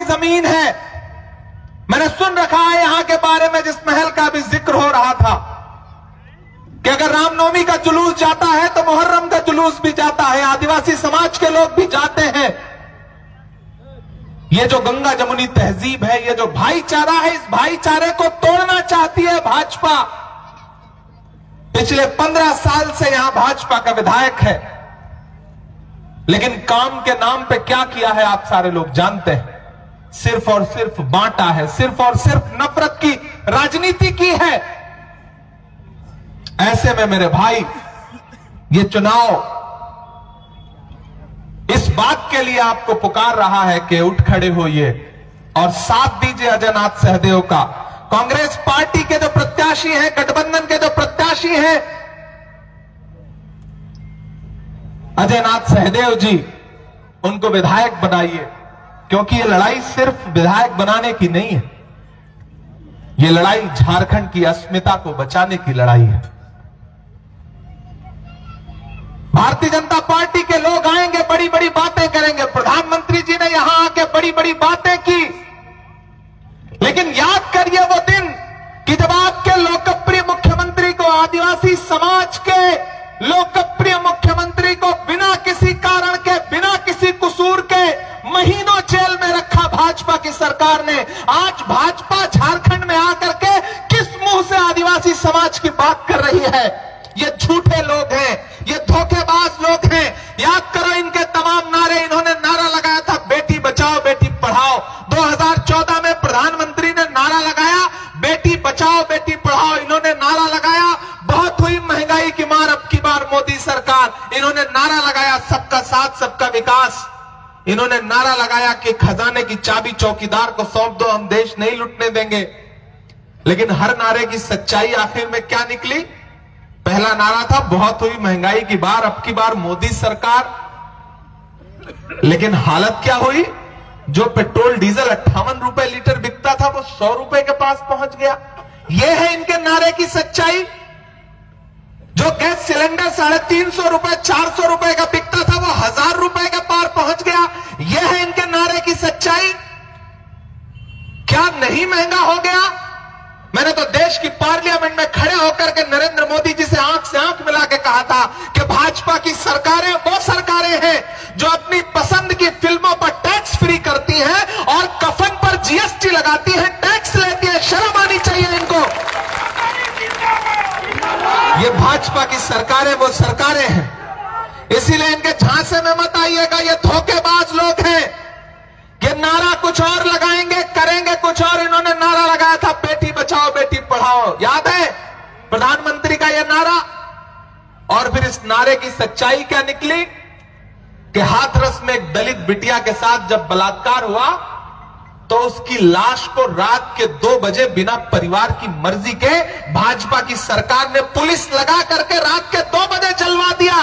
जमीन है। मैंने सुन रखा है यहां के बारे में, जिस महल का भी जिक्र हो रहा था, कि अगर रामनवमी का जुलूस जाता है तो मुहर्रम का जुलूस भी जाता है, आदिवासी समाज के लोग भी जाते हैं। ये जो गंगा जमुनी तहजीब है, ये जो भाईचारा है, इस भाईचारे को तोड़ना चाहती है भाजपा। पिछले 15 साल से यहां भाजपा का विधायक है, लेकिन काम के नाम पे क्या किया है आप सारे लोग जानते हैं। सिर्फ और सिर्फ बांटा है, सिर्फ और सिर्फ नफरत की राजनीति की है। ऐसे में मेरे भाई, ये चुनाव इस बात के लिए आपको पुकार रहा है कि उठ खड़े होइए और साथ दीजिए अजयनाथ सहदेव का। कांग्रेस पार्टी के जो प्रत्याशी हैं, गठबंधन के जो प्रत्याशी हैं, अजयनाथ सहदेव जी, उनको विधायक बनाइए, क्योंकि ये लड़ाई सिर्फ विधायक बनाने की नहीं है, ये लड़ाई झारखंड की अस्मिता को बचाने की लड़ाई है। भारतीय जनता पार्टी के लोग आएंगे, बड़ी बड़ी बातें करेंगे। प्रधानमंत्री जी ने यहां आके बड़ी बड़ी बातें की, लेकिन याद करिए वो दिन कि जब आपके लोकप्रिय मुख्यमंत्री को, आदिवासी समाज के लोकप्रिय मुख्यमंत्री को बिना किसी कारण के, बिना किसी कसूर के महीनों जेल में रखा भाजपा की सरकार ने। आज भाजपा झारखंड में आकर के किस मुंह से आदिवासी समाज की बात कर रही है? ये झूठे लोग हैं, ये धोखेबाज लोग हैं। याद करो इनके तमाम नारे, इन्होंने नारा लगाया था बेटी बचाओ बेटी पढ़ाओ। 2014 में प्रधानमंत्री ने नारा लगाया बेटी बचाओ बेटी पढ़ाओ, इन्होंने नारा लगाया बहुत हुई महंगाई की मार, अब की बार मोदी सरकार। इन्होंने नारा लगाया सबका साथ सबका विकास, इन्होंने नारा लगाया कि खजाने की चाबी चौकीदार को सौंप दो, हम देश नहीं लुटने देंगे। लेकिन हर नारे की सच्चाई आखिर में क्या निकली? पहला नारा था बहुत हुई महंगाई की बार, अब की बार मोदी सरकार। लेकिन हालत क्या हुई? जो पेट्रोल डीजल 58 रुपए लीटर बिकता था वो 100 रुपए के पास पहुंच गया। यह है इनके नारे की सच्चाई। जो गैस सिलेंडर 350 रुपए 400 रुपए का बिकता था वो 1000 रुपए के पार पहुंच गया। यह है इनके नारे की सच्चाई। क्या नहीं महंगा हो गया? मैंने तो देश की पार्लियामेंट में खड़े होकर के नरेंद्र मोदी जी से आंख मिला के कहा था कि भाजपा की सरकारें वो सरकारें हैं जो अपनी पसंद की फिल्मों पर टैक्स फ्री करती हैं और कफन पर जीएसटी लगाती हैं, टैक्स लेती है। शर्म आनी चाहिए इनको। ये भाजपा की सरकारें वो सरकारें हैं, इसीलिए इनके झांसे में मत आइएगा। ये धोखेबाज लोग हैं, ये नारा कुछ और लगाएंगे, करेंगे कुछ और। इन्होंने नारा लगाया था बेटी बचाओ बेटी पढ़ाओ, याद है प्रधानमंत्री का यह नारा? और फिर इस नारे की सच्चाई क्या निकली कि हाथरस में एक दलित बिटिया के साथ जब बलात्कार हुआ तो उसकी लाश को रात के 2 बजे बिना परिवार की मर्जी के भाजपा की सरकार ने पुलिस लगा करके रात के 2 बजे जलवा दिया।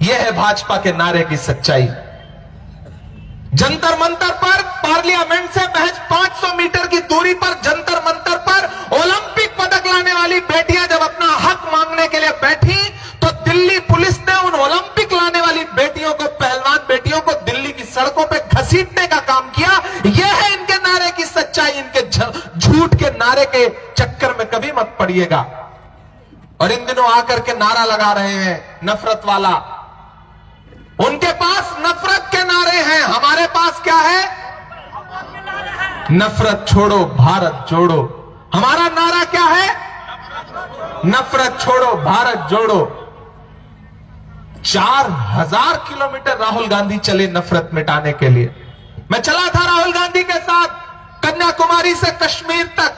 यह है भाजपा के नारे की सच्चाई। जंतर मंतर पर, पार्लियामेंट से महज 500 मीटर की दूरी पर जंतर मंतर पर ओलंपिक पदक लाने वाली बेटियां जब अपना हक मांगने के लिए बैठी तो दिल्ली पुलिस ने उन ओलंपिक लाने वाली बेटियों को, पहलवान बेटियों को दिल्ली की सड़कों पे घसीटने का काम किया। यह है इनके नारे की सच्चाई। इनके झूठ के नारे के चक्कर में कभी मत पड़िएगा। और इन दिनों आकर के नारा लगा रहे हैं नफरत वाला। उनके पास नफरत के नारे हैं, हमारे पास क्या है? नफरत छोड़ो भारत जोड़ो। हमारा नारा क्या है? नफरत छोड़ो भारत जोड़ो। 4000 किलोमीटर राहुल गांधी चले नफरत मिटाने के लिए। मैं चला था राहुल गांधी के साथ कन्याकुमारी से कश्मीर तक।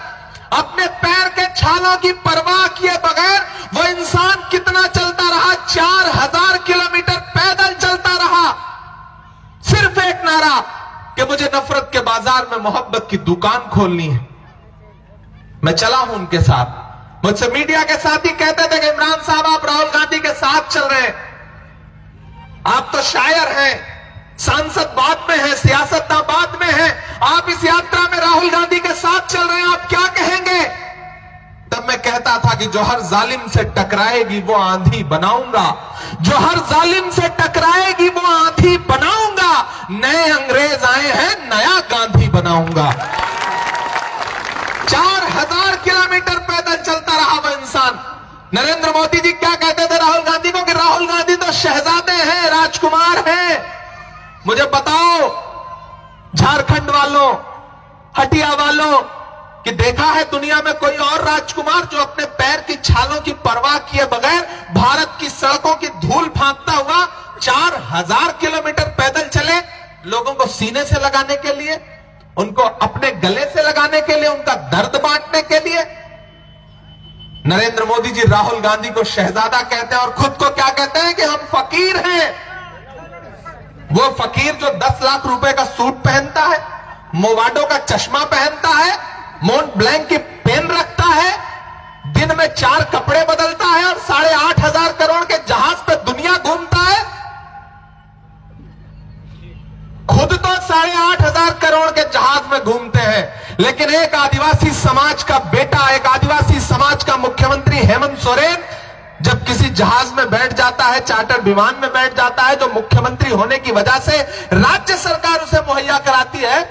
अपने पैर के छालों की परवाह किए बगैर वो इंसान कितना चलता रहा? 4000 किलोमीटर पैदल चलता रहा। सिर्फ एक नारा कि मुझे नफरत के बाजार में मोहब्बत की दुकान खोलनी है। मैं चला हूं उनके साथ। मुझसे मीडिया के साथ ही कहते थे कि इमरान साहब आप राहुल गांधी के साथ चल रहे हैं, आप तो शायर हैं, सांसद बाद में है, सियासतदान बाद में है, आप इस यात्रा में राहुल गांधी के साथ चल रहे हैं, आप क्या कहेंगे? तब मैं कहता था कि जो हर जालिम से टकराएगी वो आंधी बनाऊंगा, जो हर जालिम से टकराएगी वो आंधी बनाऊंगा। नए अंग्रेज आए हैं, नया गांधी बनाऊंगा। 4000 किलोमीटर पैदल चलता रहा वो इंसान। नरेंद्र मोदी जी क्या कहते थे राहुल गांधी को कि राहुल गांधी तो शहजादे हैं, राजकुमार हैं। मुझे बताओ झारखंड वालों, हटिया वालों, कि देखा है दुनिया में कोई और राजकुमार जो अपने पैर की छालों की परवाह किए बगैर भारत की सड़कों की धूल फांकता हुआ 4000 किलोमीटर पैदल चले, लोगों को सीने से लगाने के लिए, उनको अपने गले से लगाने के लिए, उनका दर्द बांटने के लिए। नरेंद्र मोदी जी राहुल गांधी को शहजादा कहते हैं और खुद को क्या कहते हैं कि हम फकीर हैं। वो फकीर जो 10 लाख रुपए का सूट पहनता है, मोवाडो का चश्मा पहनता है, मोंट ब्लैंक की पेन रखता है, दिन में 4 कपड़े बदलता है और 8,500 करोड़ के जहाज पे दुनिया घूमता है। खुद तो 8,500 करोड़ के जहाज में घूमते हैं, लेकिन एक आदिवासी समाज का बेटा, एक आदिवासी समाज का मुख्यमंत्री हेमंत सोरेन जब किसी जहाज में बैठ जाता है, चार्टर विमान में बैठ जाता है, जो मुख्यमंत्री होने की वजह से राज्य सरकार उसे मुहैया कराती है,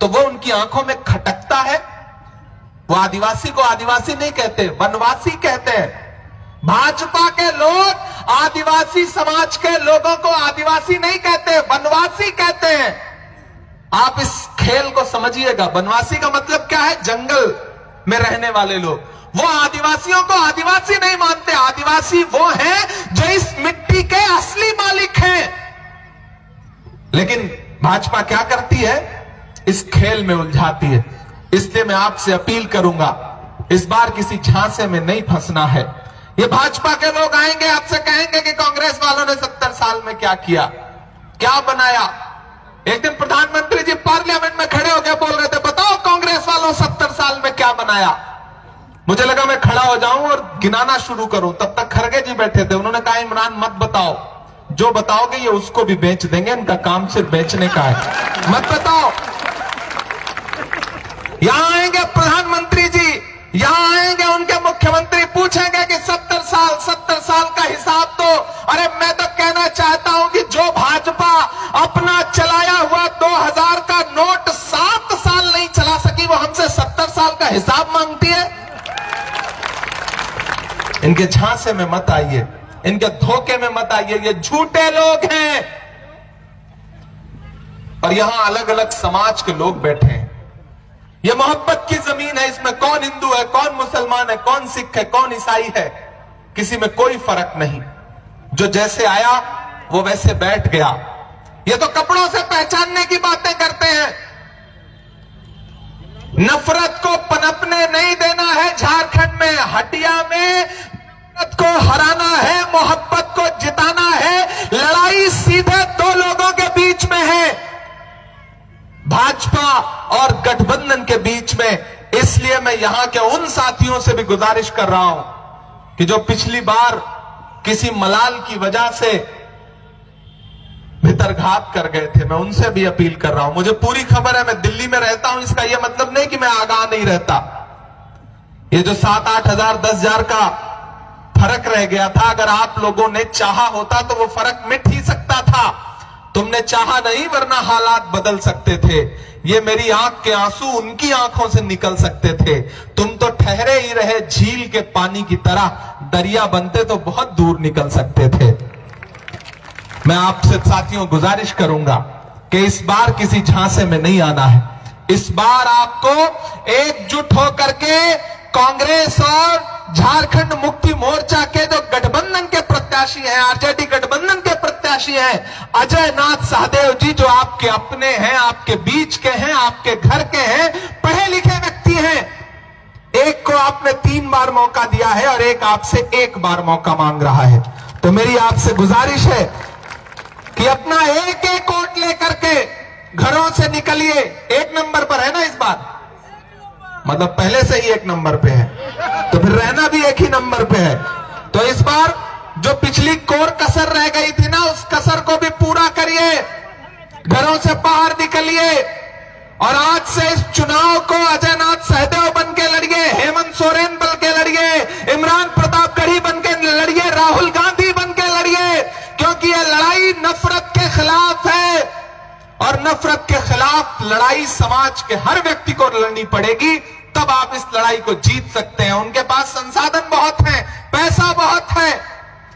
तो वो उनकी आंखों में खटकता है। वो आदिवासी को आदिवासी नहीं कहते, वनवासी कहते हैं। भाजपा के लोग आदिवासी समाज के लोगों को आदिवासी नहीं कहते, वनवासी कहते हैं। आप इस खेल को समझिएगा। वनवासी का मतलब क्या है? जंगल में रहने वाले लोग। वो आदिवासियों को आदिवासी नहीं मानते। आदिवासी वो हैं जो इस मिट्टी के असली मालिक हैं। लेकिन भाजपा क्या करती है? इस खेल में उलझाती है। इसलिए मैं आपसे अपील करूंगा, इस बार किसी झांसे में नहीं फंसना है। ये भाजपा के लोग आएंगे, आपसे कहेंगे कि कांग्रेस वालों ने 70 साल में क्या किया, क्या बनाया। एक दिन प्रधानमंत्री जी पार्लियामेंट में खड़े होकर बोल रहे थे, बताओ कांग्रेस वालों 70 साल में क्या बनाया। मुझे लगा मैं खड़ा हो जाऊं और गिनाना शुरू करूं, तब तक खरगे जी बैठे थे। उन्होंने कहा इमरान मत बताओ, जो बताओगे ये उसको भी बेच देंगे, इनका काम सिर्फ बेचने का है, मत बताओ। यहां आएंगे प्रधानमंत्री जी, यहां आएंगे उनके मुख्यमंत्री, पूछेंगे कि 70 साल का हिसाब दो। अरे मैं तो कहना चाहता हूं कि जो भाजपा अपना चलाया हुआ 2000 का नोट 7 साल नहीं चला सकी, वो हमसे 70 साल का हिसाब मांगती है। इनके झांसे में मत आइए, इनके धोखे में मत आइए। ये झूठे लोग हैं। और यहां अलग अलग समाज के लोग बैठे हैं। ये मोहब्बत की जमीन है, इसमें कौन हिंदू है, कौन मुसलमान है, कौन सिख है, कौन ईसाई है, किसी में कोई फर्क नहीं। जो जैसे आया वो वैसे बैठ गया। ये तो कपड़ों से पहचानने की बातें करते हैं। नफरत को पनपने नहीं देना है। झारखंड में, हटिया में नफरत को हराना है, मोहब्बत को जिताना है। लड़ाई सीधे 2 लोगों के बीच में है, भाजपा और गठबंधन के बीच में। इसलिए मैं यहां के उन साथियों से भी गुजारिश कर रहा हूं कि जो पिछली बार किसी मलाल की वजह से भितरघात कर गए थे, मैं उनसे भी अपील कर रहा हूं। मुझे पूरी खबर है, मैं दिल्ली में रहता हूं, इसका यह मतलब नहीं कि मैं आगाह नहीं रहता। ये जो 7-8 हजार 10,000 का फर्क रह गया था, अगर आप लोगों ने चाहा होता तो वो फर्क मिट ही सकता था। तुमने चाहा नहीं, वरना हालात बदल सकते थे। ये मेरी आंख के आंसू उनकी आंखों से निकल सकते थे। तुम तो ठहरे ही रहे झील के पानी की तरह, दरिया बनते तो बहुत दूर निकल सकते थे। मैं आपसे साथियों गुजारिश करूंगा कि इस बार किसी झांसे में नहीं आना है। इस बार आपको एकजुट होकर के कांग्रेस और झारखंड मुक्ति मोर्चा के जो गठबंधन के प्रत्याशी हैं, आरजेडी गठबंधन के प्रत्याशी हैं, अजय नाथ सहदेव जी, जो आपके अपने हैं, आपके बीच के हैं, आपके घर के हैं, पढ़े लिखे व्यक्ति हैं। एक को आपने 3 बार मौका दिया है और एक आपसे 1 बार मौका मांग रहा है। तो मेरी आपसे गुजारिश है कि अपना एक वोट लेकर के घरों से निकलिए। 1 नंबर पर है ना इस बार, मतलब पहले से ही 1 नंबर पे है, तो फिर रहना भी 1 ही नंबर पे है। तो इस बार जो पिछली कोर कसर रह गई थी ना, उस कसर को भी पूरा करिए, घरों से बाहर निकलिए और आज से इस चुनाव को अजय नाथ सहदेव बन के लड़िए, हेमंत सोरेन बन के लड़िए, इमरान प्रतापगढ़ी बन के लड़िए, राहुल गांधी बन के लड़िए। और नफरत के खिलाफ लड़ाई समाज के हर व्यक्ति को लड़नी पड़ेगी, तब आप इस लड़ाई को जीत सकते हैं। उनके पास संसाधन बहुत हैं, पैसा बहुत है,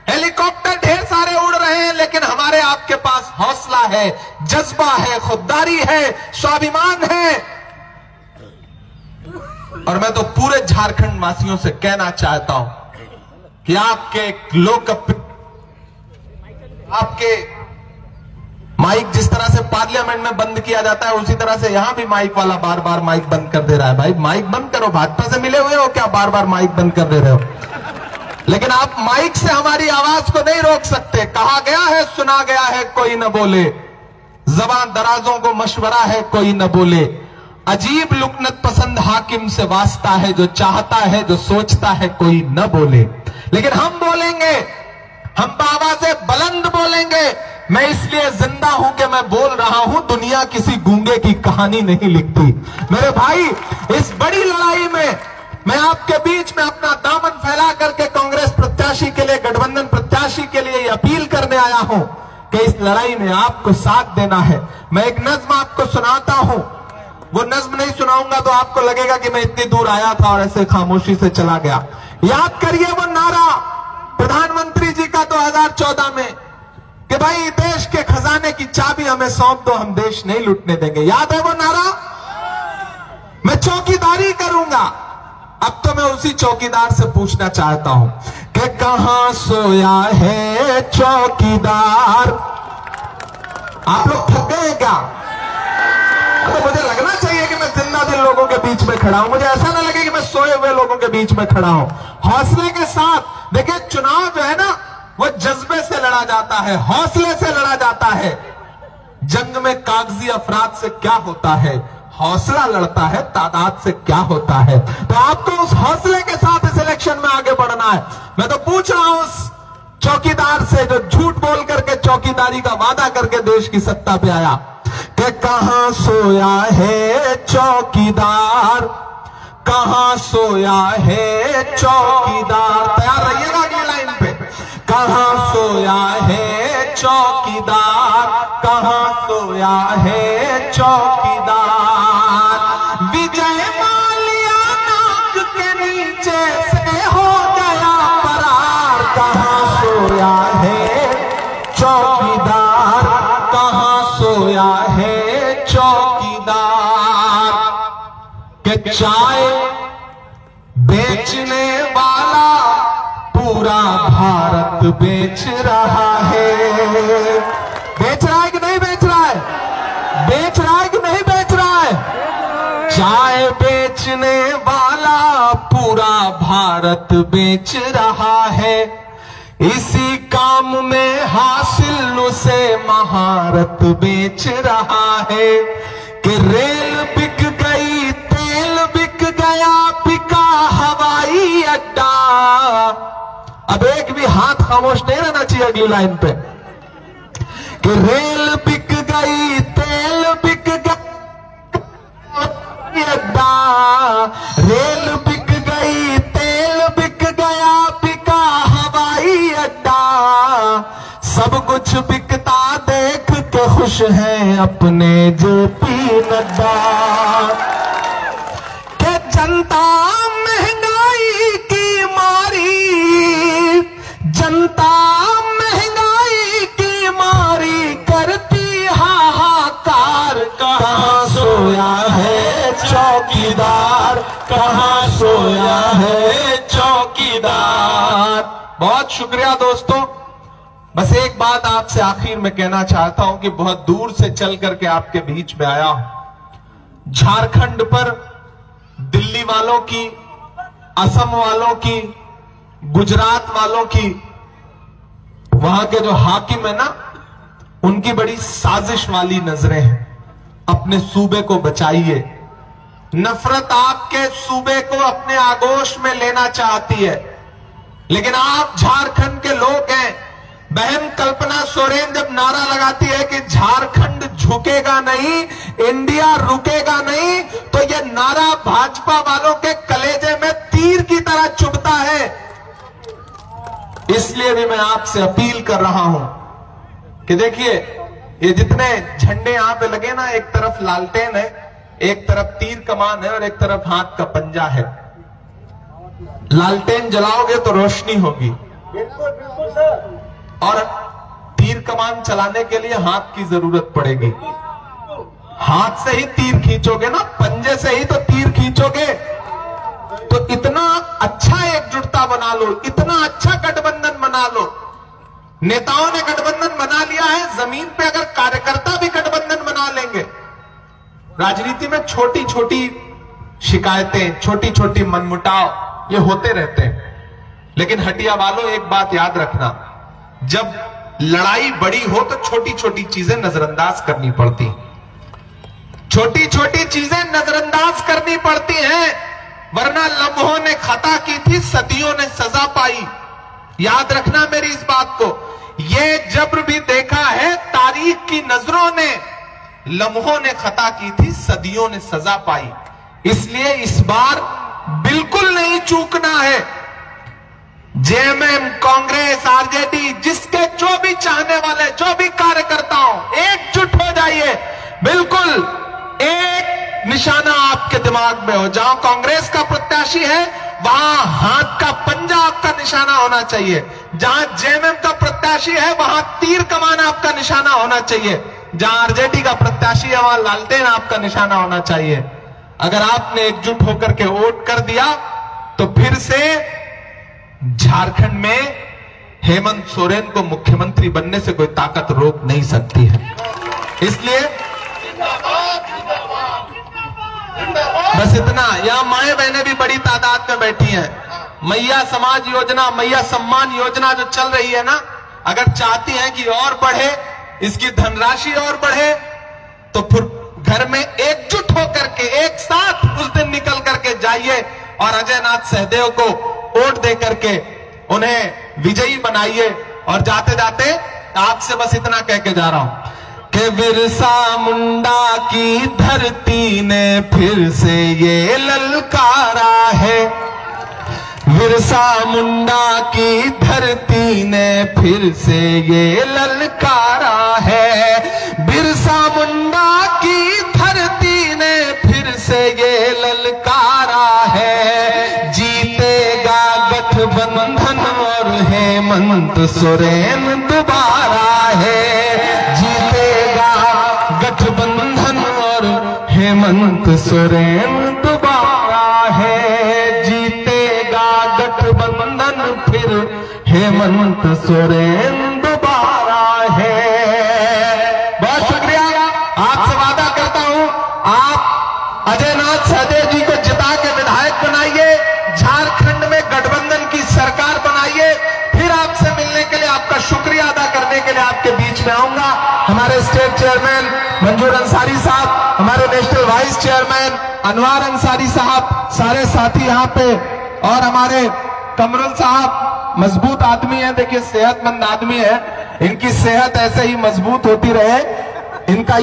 हेलीकॉप्टर ढेर सारे उड़ रहे हैं, लेकिन हमारे आपके पास हौसला है, जज्बा है, खुददारी है, स्वाभिमान है। और मैं तो पूरे झारखंड वासियों से कहना चाहता हूं कि आपके माइक जिस तरह से पार्लियामेंट में बंद किया जाता है, उसी तरह से यहां भी माइक वाला बार बार माइक बंद कर दे रहा है। भाई माइक बंद करो, भाजपा से मिले हुए हो क्या, बार बार माइक बंद कर दे रहे हो? लेकिन आप माइक से हमारी आवाज को नहीं रोक सकते। कहा गया है, सुना गया है, कोई न बोले, जबान दराजों को मशवरा है, कोई न बोले। अजीब लुकनत पसंद हाकिम से वास्ता है, जो चाहता है, जो सोचता है, कोई न बोले। लेकिन हम बोलेंगे, हम आवाज़ें बुलंद बोलेंगे। मैं इसलिए जिंदा हूं कि मैं बोल रहा हूं, दुनिया किसी गूंगे की कहानी नहीं लिखती। मेरे भाई, इस बड़ी लड़ाई में मैं आपके बीच में अपना दामन फैला करके कांग्रेस प्रत्याशी के लिए, गठबंधन प्रत्याशी के लिए अपील करने आया हूं कि इस लड़ाई में आपको साथ देना है। मैं एक नज्म आपको सुनाता हूं, वो नज्म नहीं सुनाऊंगा तो आपको लगेगा कि मैं इतनी दूर आया था और ऐसे खामोशी से चला गया। याद करिए वो नारा प्रधानमंत्री जी का 2014 में कि भाई देश के खजाने की चाबी हमें सौंप दो, हम देश नहीं लूटने देंगे। याद है वो नारा? मैं चौकीदारी करूंगा। अब तो मैं उसी चौकीदार से पूछना चाहता हूं कि कहां सोया है चौकीदार? आप लोग थक गए हैं क्या? तो मुझे लगना चाहिए कि मैं जिंदा दिल लोगों के बीच में खड़ा हूं। मुझे ऐसा ना लगे कि मैं सोए हुए लोगों के बीच में खड़ा हूं। हौसले के साथ देखिए, चुनाव जो है ना, वो जज्बे से लड़ा जाता है, हौसले से लड़ा जाता है। जंग में कागजी अफराद से क्या होता है, हौसला लड़ता है, तादाद से क्या होता है। तो आपको उस हौसले के साथ इस इलेक्शन में आगे बढ़ना है। मैं तो पूछ रहा हूं उस चौकीदार से जो झूठ बोल करके चौकीदारी का वादा करके देश की सत्ता पे आया, कि कहां सोया है चौकीदार, कहां सोया है चौकीदार। तैयार रहिएगा अगली लाइन पे। कहां सोया है चौकीदार, कहां सोया है चौकीदार। विजय माल्या नाक के नीचे से हो गया फरार। कहां सोया है चौकीदार, कहां सोया है चौकीदार। के चाय बेचने वाला पूरा भारत बेच रहा है। बेच रहा है कि नहीं बेच रहा है? बेच रहा है कि नहीं बेच रहा है? चाय बेचने वाला पूरा भारत बेच रहा है। इसी काम में हासिल उसे महारत बेच रहा है। कि रेल बिक गई, तेल बिक गया, बिका हवाई अड्डा। अब एक भी हाथ खामोश नहीं रहना चाहिए अगली लाइन पे। कि रेल बिक गई, तेल बिक गई अड्डा। रेल बिक गई, तेल बिक गया, बिका हवाई अड्डा। सब कुछ बिकता देख के खुश हैं अपने जेपी नड्डा। के जनता महंगाई की मारी, जनता महंगाई की मारी करती हाहाकार। कहां सोया है चौकीदार, कहां सोया है चौकीदार। बहुत शुक्रिया दोस्तों। बस एक बात आपसे आखिर में कहना चाहता हूं कि बहुत दूर से चल करके आपके बीच में आया हूं। झारखंड पर दिल्ली वालों की, असम वालों की, गुजरात वालों की, वहां के जो हाकिम है ना, उनकी बड़ी साजिश वाली नजरें हैं। अपने सूबे को बचाइए। नफरत आपके सूबे को अपने आगोश में लेना चाहती है, लेकिन आप झारखंड के लोग हैं। बहन कल्पना सोरेन जब नारा लगाती है कि झारखंड झुकेगा नहीं, इंडिया रुकेगा नहीं, तो यह नारा भाजपा वालों के कलेजे में तीर की तरह चुभता है। इसलिए भी मैं आपसे अपील कर रहा हूं कि देखिए, ये जितने झंडे यहां पे लगे ना, एक तरफ लालटेन है, एक तरफ तीर कमान है और एक तरफ हाथ का पंजा है। लालटेन जलाओगे तो रोशनी होगी, बिल्कुल बिल्कुल सर। और तीर कमान चलाने के लिए हाथ की जरूरत पड़ेगी। हाथ से ही तीर खींचोगे ना, पंजे से ही तो तीर खींचोगे। तो इतना अच्छा एकजुटता बना लो, इतना अच्छा गठबंधन बना लो। नेताओं ने गठबंधन बना लिया है, जमीन पे अगर कार्यकर्ता भी गठबंधन बना लेंगे। राजनीति में छोटी छोटी शिकायतें, छोटी छोटी मनमुटाव ये होते रहते हैं, लेकिन हटिया वालों एक बात याद रखना, जब लड़ाई बड़ी हो तो छोटी छोटी चीजें नजरअंदाज करनी पड़ती, छोटी छोटी चीजें नजरअंदाज करनी पड़ती हैं, वरना लम्हों ने खता की थी, सदियों ने सजा पाई। याद रखना मेरी इस बात को, ये जब्र भी देखा है तारीख की नजरों ने, लम्हों ने खता की थी, सदियों ने सजा पाई। इसलिए इस बार बिल्कुल नहीं चूकना है। जेएमएम, कांग्रेस, आरजेडी, जिसके जो भी चाहने वाले, जो भी कार्यकर्ता हो, एकजुट हो जाइए। बिल्कुल एक निशाना आपके दिमाग में हो, जहां कांग्रेस का प्रत्याशी है वहां हाथ का पंजा आपका निशाना होना चाहिए, जहां जेएमएम का प्रत्याशी है वहां तीर कमान आपका निशाना होना चाहिए, जहां आरजेडी का प्रत्याशी है वहां लालटेन आपका निशाना होना चाहिए। अगर आपने एकजुट होकर के वोट कर दिया तो फिर से झारखंड में हेमंत सोरेन को मुख्यमंत्री बनने से कोई ताकत रोक नहीं सकती है। इसलिए बस इतना, यहां माएं बहनें भी बड़ी तादाद में बैठी हैं। मैया समाज योजना, मैया सम्मान योजना जो चल रही है ना, अगर चाहती हैं कि और बढ़े, इसकी धनराशि और बढ़े, तो फिर घर में एकजुट होकर के एक साथ उस दिन निकल करके जाइए और अजय नाथ सहदेव को वोट दे करके उन्हें विजयी बनाइए। और जाते जाते आपसे बस इतना कह के जा रहा हूं कि बिरसा मुंडा की धरती ने फिर से ये ललकारा है, बिरसा मुंडा की धरती ने फिर से ये ललकारा है, बिरसा मुंडा की धरती ने फिर से ये ललकारा है। जीतेगा गठबंधन और हेमंत सोरेन दोबारा है, जीतेगा गठबंधन और हेमंत सोरेन दोबारा है, जीतेगा गठबंधन फिर हेमंत सोरेन दोबारा है। बहुत शुक्रिया, आपसे वादा करता हूं आप अजय नाथ सहदेव जी को जिता के विधायक बनाइए, झारखंड में गठबंधन की सरकार बनाइए। फिर आपसे मिलने के लिए, आपका शुक्रिया अदा करने के लिए आपके बीच में आऊंगा। हमारे स्टेट चेयरमैन मंजूर अंसारी साहब, हमारे नेशनल वाइस चेयरमैन अनवार अंसारी साहब, सारे साथी यहाँ पे, और हमारे कमरुल साहब मजबूत आदमी है, देखिए सेहतमंद आदमी है, इनकी सेहत ऐसे ही मजबूत होती रहे, इनका